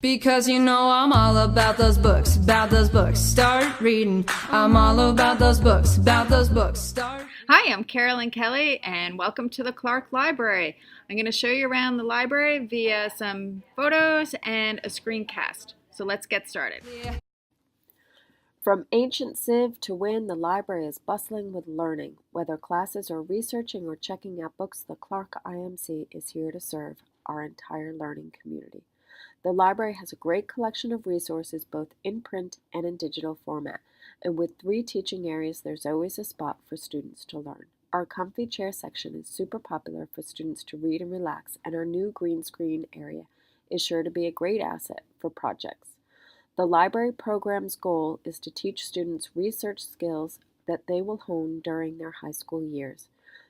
Because you know I'm all about those books, start reading. I'm all about those books, start. Hi, I'm Carolyn Kelly and welcome to the Clark Library. I'm going to show you around the library via some photos and a screencast. So let's get started. From ancient Civ to when the library is bustling with learning. Whether classes are researching or checking out books, the Clark IMC is here to serve our entire learning community. The library has a great collection of resources both in print and in digital format, and with 3 teaching areas there's always a spot for students to learn. Our comfy chair section is super popular for students to read and relax, and our new green screen area is sure to be a great asset for projects. The library program's goal is to teach students research skills that they will hone during their high school years.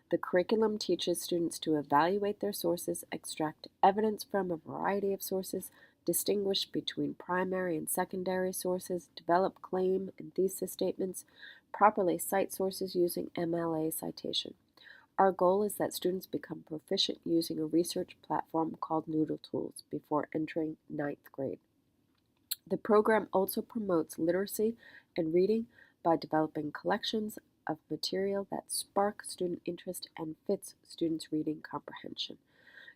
The curriculum teaches students to evaluate their sources, extract evidence from a variety of sources, distinguish between primary and secondary sources, develop claim and thesis statements, properly cite sources using MLA citation. Our goal is that students become proficient using a research platform called Noodle Tools before entering 9th grade. The program also promotes literacy and reading by developing collections of material that spark student interest and fits students' reading comprehension.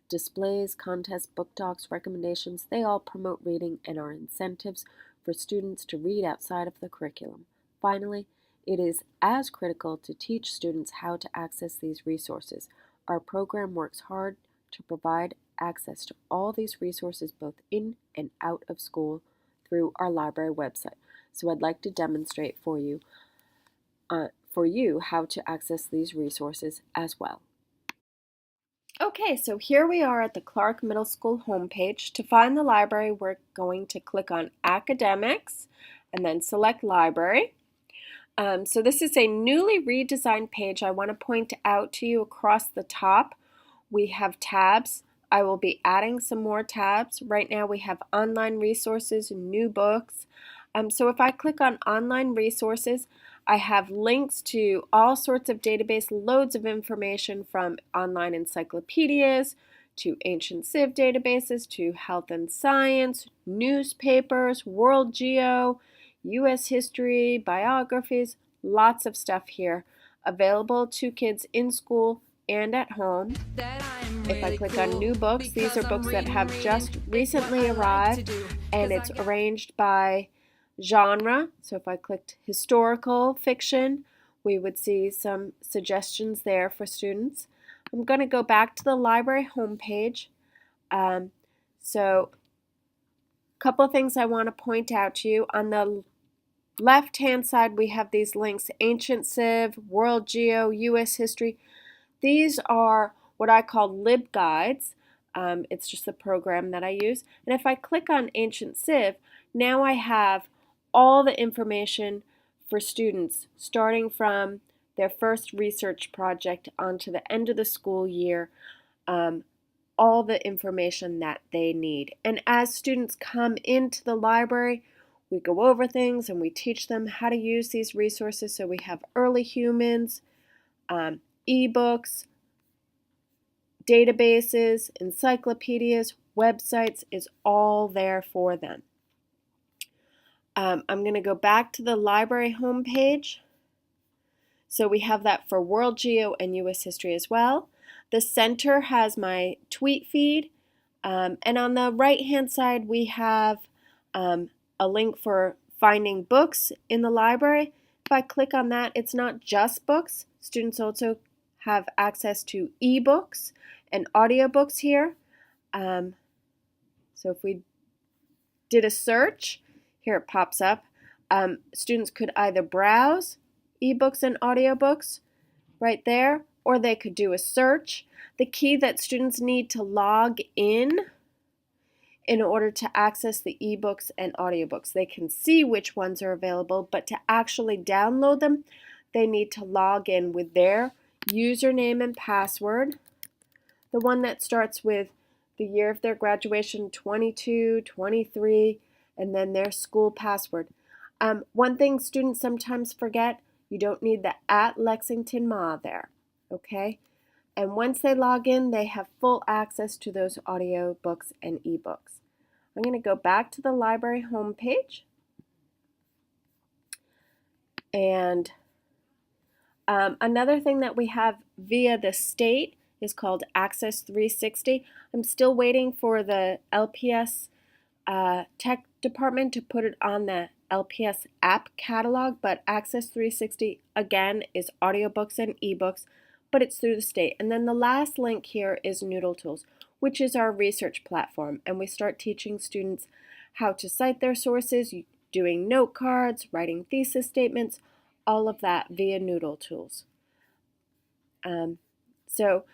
Displays, contests, book talks, recommendations, they all promote reading and are incentives for students to read outside of the curriculum. Finally, it is as critical to teach students how to access these resources. Our program works hard to provide access to all these resources both in and out of school through our library website. So I'd like to demonstrate for you how to access these resources as well. Okay, so here we are at the Clark Middle School homepage. To find the library, we're going to click on Academics and then select Library. So this is a newly redesigned page. I want to point out to you across the top, we have tabs. I will be adding some more tabs. Right now we have online resources, new books. So if I click on online resources, I have links to all sorts of database, loads of information from online encyclopedias to ancient Civ databases to health and science, newspapers, world geo, U.S. history, biographies, lots of stuff here available to kids in school and at home. If I click on new books, these are books that have just recently arrived, and it's arranged by genre. So if I clicked historical fiction, we would see some suggestions there for students. I'm going to go back to the library homepage. So a couple of things I want to point out to you. On the left-hand side, we have these links: Ancient Civ, World Geo, U.S. History. These are what I call LibGuides. It's just the program that I use. And if I click on Ancient Civ, now I have all the information for students starting from their first research project onto the end of the school year, all the information that they need. And as students come into the library, we go over things and we teach them how to use these resources. So we have early humans, ebooks, databases, encyclopedias, websites is all there for them. I'm going to go back to the library homepage. So we have that for World Geo and U.S. History as well. The center has my tweet feed. And on the right-hand side, we have a link for finding books in the library. If I click on that, it's not just books. Students also have access to ebooks and audiobooks here. So if we did a search, here it pops up. Students could either browse ebooks and audiobooks right there, or they could do a search. The key that students need to log in order to access the ebooks and audiobooks. They can see which ones are available, but to actually download them, they need to log in with their username and password. The one that starts with the year of their graduation, 22, 23, and then their school password. One thing students sometimes forget, you don't need the @Lexington Ma there, okay? And once they log in, they have full access to those audio books and ebooks. I'm going to go back to the library homepage. And another thing that we have via the state is called Access 360. I'm still waiting for the LPS tech department to put it on the LPS app catalog, but Access 360 again is audiobooks and ebooks, but it's through the state. And then the last link here is Noodle Tools, which is our research platform, and we start teaching students how to cite their sources, doing note cards, writing thesis statements, all of that via Noodle Tools. So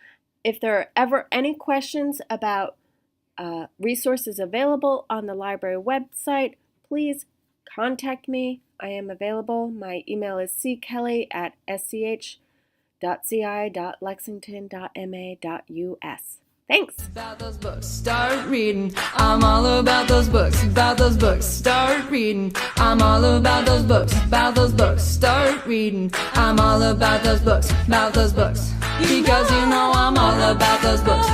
if there are ever any questions about resources available on the library website, please contact me. I am available. My email is ck.sch.ci.lexington.ma.us. Thanks. About those books, start reading. I'm all about those books, start reading. I'm all about those books, start reading. I'm all about those books, because you know I'm all about those books,